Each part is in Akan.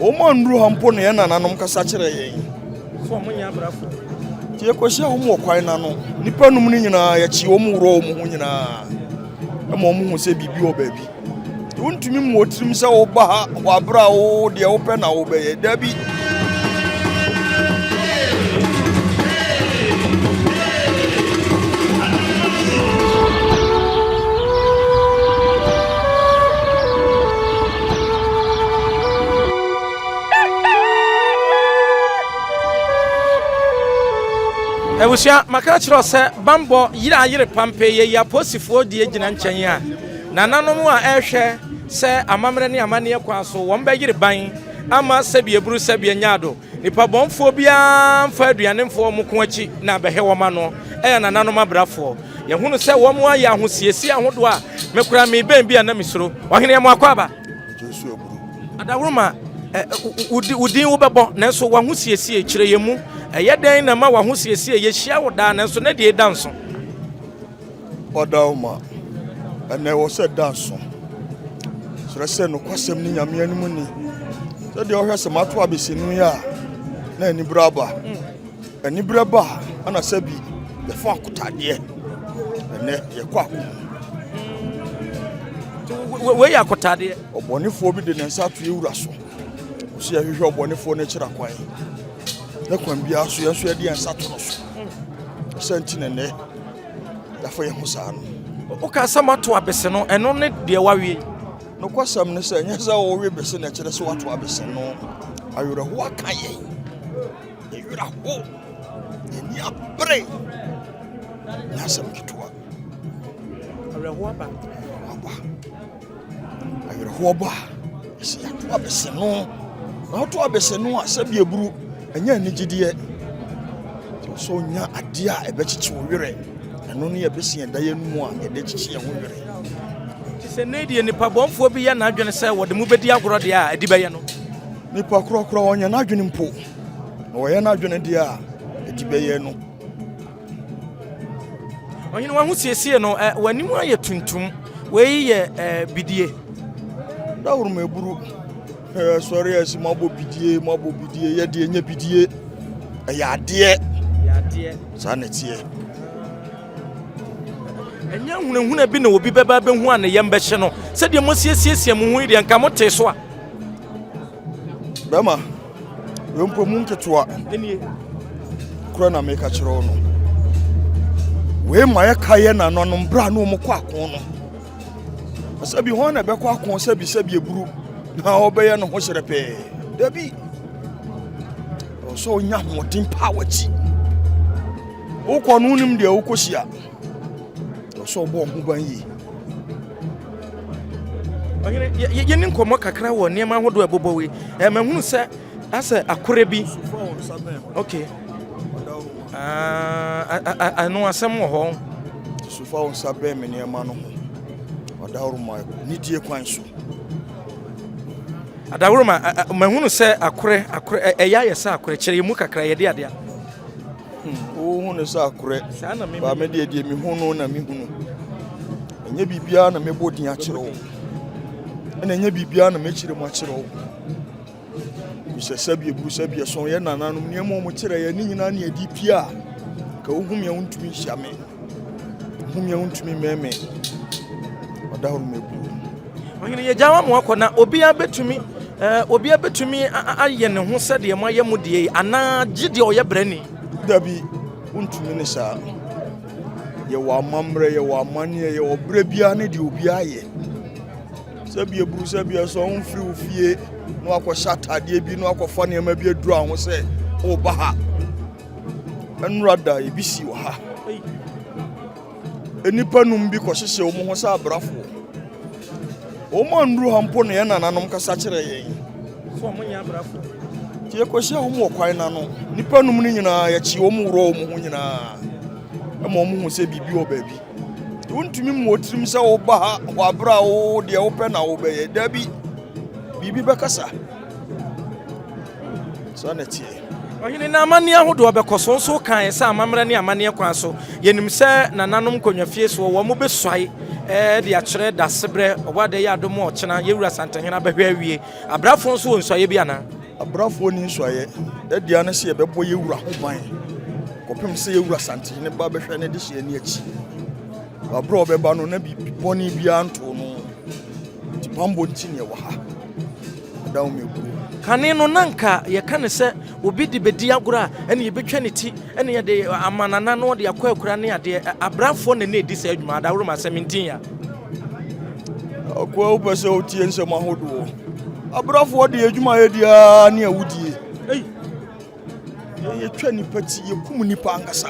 Omandru hampo ne na nanom kasa kire yen. So mo nya Abrafour. Tie kwahia ho mo kwan na no. Nipa num ni nyina ya chi wo mu ro mu ho nyina. E mo mu hu se bibi o baabi. Wontumi mo tirim se wo ba ha wo abra wo de wo pe na wo be ye dabi. Ewusia makachiro se bambo yire pampe ye ya posifo die gina nchen ya nananom a ehwe se amamre ne amane kwa so won be yire ban ama sabie buru sabie nyado nipa bonfo bia mfa aduane mfo mo ko achi na behe wo ma no nananom Abrafour ye hunu se wo mo aye ahosiesi ahodo a mekura me ben bia na misoro ohene ye mo akwaba Jesu eburu adawroma udin wo bebo na so wo ahosiesi e kire ye mu eye den na ma wo ahosiesi ye hia wo da na so na de danso Odauma ene wo se danso sere se no kwasem ni nyame anum ni se de ohwese mato abesinu ya na ani braba ani braba ana sabi ye fa akotade ene ye kwa we ya akotade obonefo bi de nensa to ewura so so ya hwehwe obonefo na kira kwan na kwan bia so ya so ya de ensa to no so sentine ne ya fa ye ho saa no o ka samato abese no eno ne de wawie no kwasam ne se nyeza wo we bese na kire so wato abese no ayure ho aka ye ayure ho ni abre nyasam kitwa ayure ho aba ayure ho ba se ya to abese no na to abese no asabi eburu anya ni gidie so nya ade a ebechichi wo were eno ne yebesi enda ye numu a ede chichi ye wo were se ne die nipa bonfo bi ya na adwene se wo de mu bedi agoro de a edi beye no nipa krokro wonya na adwene mpo na wo ye na adwene de a edi beye no onye no ahosiesie no wanimu aye tuntum we ye bidie dawru me buru sorry as mabo bidie ye de enya bidie ya de sanetie enya hunahuna bi na obi beba be hu an yembe hye no se de mo siesie mo hu ide nka mo te so a bema wempo mu nketoa enie kura na meka kire no we ma ye kaye na no no bra no mo kwa akon no asabi ho na be kwa akon sabi eburu na obeye no ho hyerepe dabi so nya modin power chi ukọ no nim de ukohia so bo ho ban yi ogene ye nin komo kakra wo ne ma hodo ebobo we mahunu se ase akore bi okay anu asem ho so fa on sabe me ne ma no ho odawru ma ni die kwan so adawroma mahunu se akore eya yesa akore kire mu kakra ye de ade o hunu sa akore ba me de mi hunu na mi hunu enye bibia na me bodin a kire wo ena enye bibia na me kire mu a kire wo bisa sabi eburu sabi so ye nananum ne mo kire ye ni nyina na edi pia ka ohum ye untumi hyame ohum ye untumi meme odawru me bu ogene ye jawa mo akona obi abetumi aye ne ho se de mo ayemu de ana gide oye brani dabi untumi ne sa ye wa mamre ye wa manie ye obra bia ne de obi aye sabi eburu sabi so on free ofie no akosha tade bi no akofa ne ma bi aduru aho se o ba ha enrada e bisi wa ha enipa num bi ko hyehye o mo ho sa Abrafour o mo nduru hampo ne na nanom kasa kire yen so mo nya Abrafour tie ko hye ho mo kwan na no nipa num ni nyina ya chi o mo ro o mo ho nyina e mo mo hu se bibi o baabi wontumi mo tirim se wo ba ha wo abra wo de wo pe na wo be ye dabi bibi be kasa so na tie oyini na amane ahodo obekoso so kan se amamre ne amane kwa so yenim se nananom konwafie so wo mo besuai de akere da sebre obade ya adom o chena yewura santanhena behwe awie Abrafour so wonsuaye bi ana Abrafour ni so aye e dia na se bebo ye wura ho ban kopem se ye wura sante ne ba behwe ne de hye ani achi abro beba no na bi boni bia nto no ti pambo nti ne wa ha dawo me ku kane no nanka ye kane se obi de bedi agora ene ye betwa ne ti ene ye de amanana no de akwa ne ade Abrafour ne edi se adwuma da woro ma se mentin ya akwa upese otie nsem ahodo Abrafour de adwuma ye dia ne awudie ye twa ni pati ye kum ni pa angasa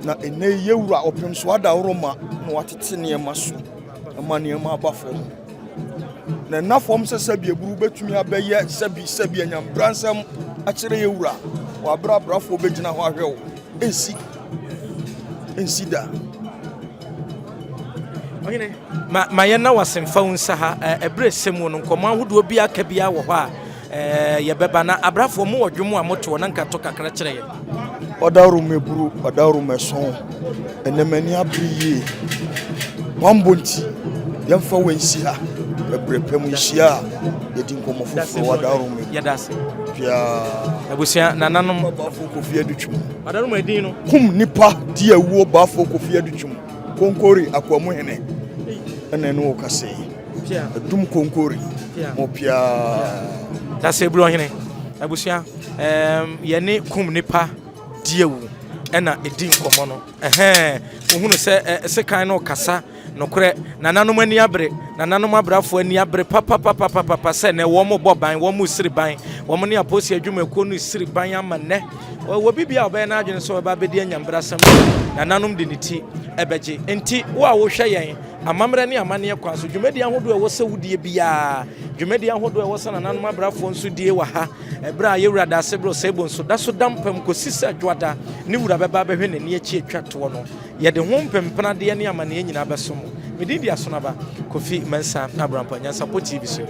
na ene ye wura opem so ada woro ma no watete ne maso ma ne ma abafo na nafom sesabi eburu betumi abeye sebi anyambransam akire ye wura wa Abrafour begina ho ahwew ensi da ogene ma ye na wasemfa unsa ha ebre semu no nkomo ahodo bi aka bia wo ho a ye beba na Abrafour mu odwemu a moto na nka to kakra kire ye odaru meburu odaru meson enemani abriye wambonti yemfa wensi ha ebrepem hia yedi nkomo fofo odaru me yedase pia abusia nananom Abrafour kofi adutwum odaru me din no kum nipa di awuo Abrafour kofi adutwum konkori akwamu hene ene no kase pia dum konkori mo pia dase bro hene abusia ye ne kum nipa diewu ena edi nkomo no ohunu se kan no kasa nokre nananom ani abre nananom Abrafour ani abre papa se ne wo mo boban wo mo siri ban wo mo ne aposi adwuma ko no siri ban amane wo bibia obe na adwene so ba bedi anyambrasam nananom de niti ebeje enti wo a wo hwe yen amamre ne amane kwa so dwumadi ahodo e wo se wudie bia dwumadi ahodo e wo se nananom Abrafour nso die wa ha ebra ye wura da sebro sebo nso da so dampam ko sisa dwada ne wura beba behwe ne ne achi atwato no ye de ho mpempena de ne amane nyina besom medidi asonaba Kofi Mensa na Abrafour Nyansapo TV so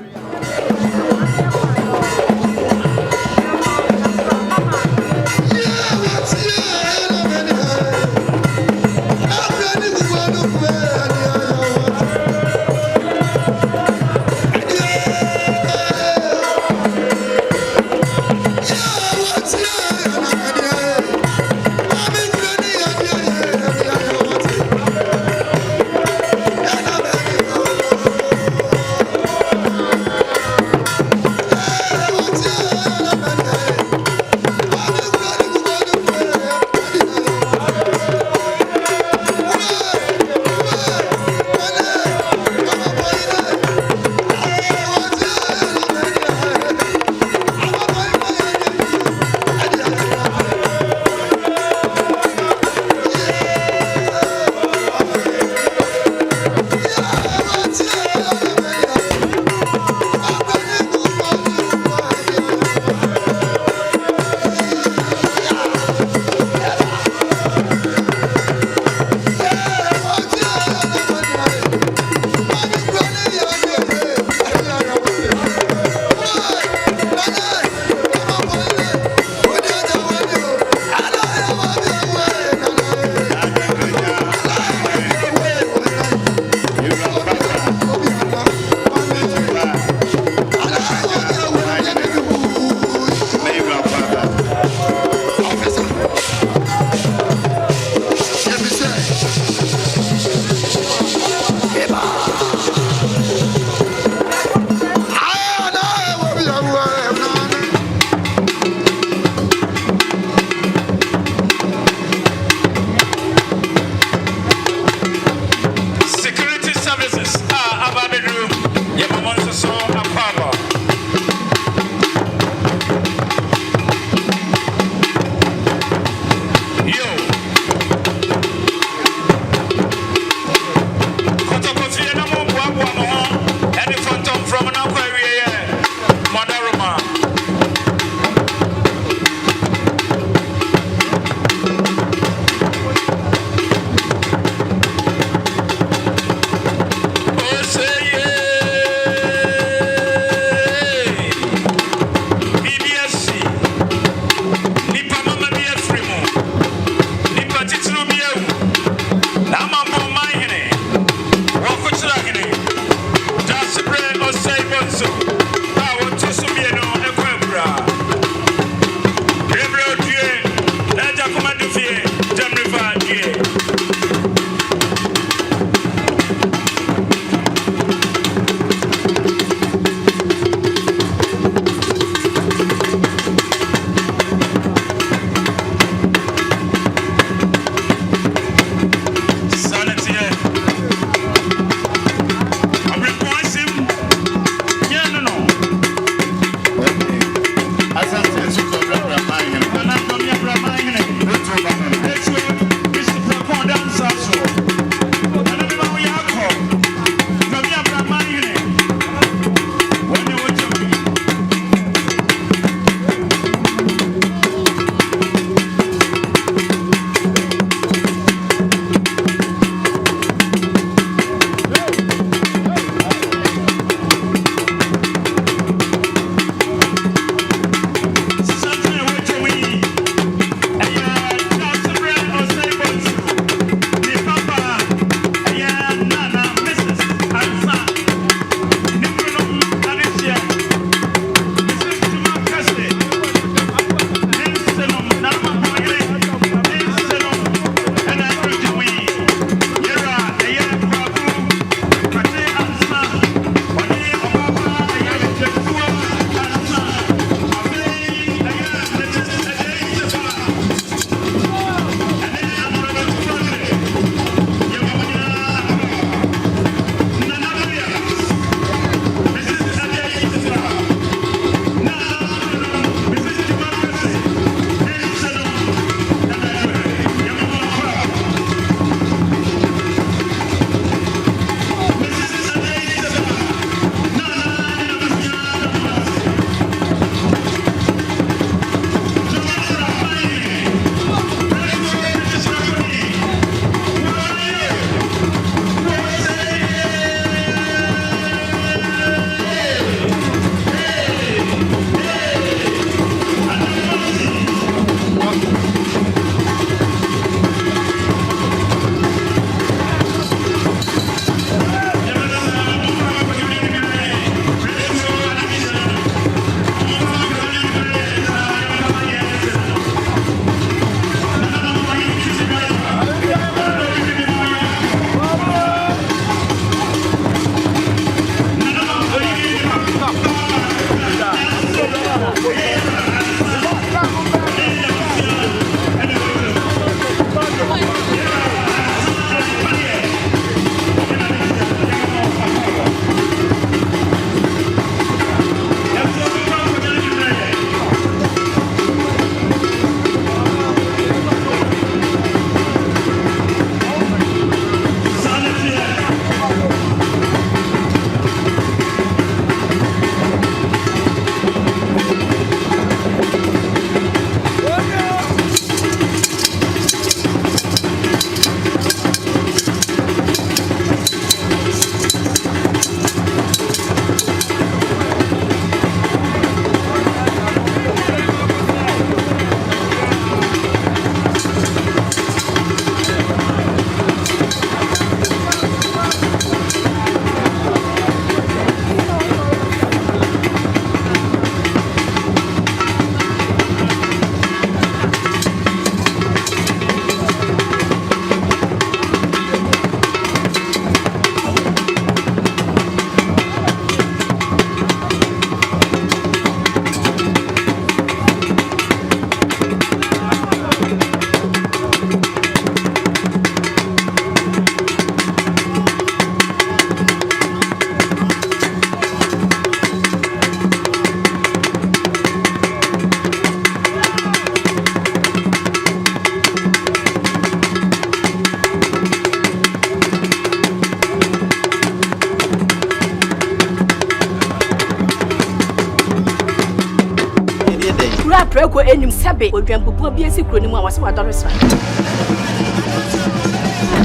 Preko enim sebe odwampopo bi esi kroni mu a wase wadore sra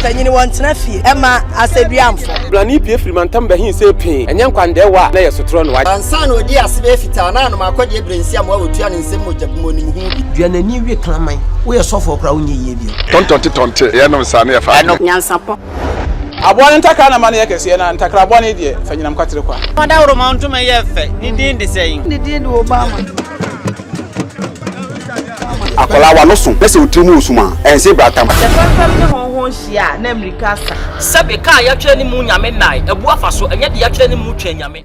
tanyini wontena fie ema aseduamfo blani pie frimantam bahin se pin enye nkwande wa na yesotro no wa ansa na odi asebe fita na no makode ebrensi am wa otua ne nsem mojabmo nim hu duanani wie klaman wo ye sofo okra wo nye yie bi tontonte ye no nsa na ye fa Nyansapo abone ntaka na mane yakese na ntakra abone die fanyinam kwatere kwa wada woro ma ntoma ye fe ni din de sei ni din de Obama akola wa no so pese otimu osuma ense bratam fam ne honhon hia na America sa sebe ka ya twa ni mu nyame nai ebu afa so enye de ya twa ni mu twa nyame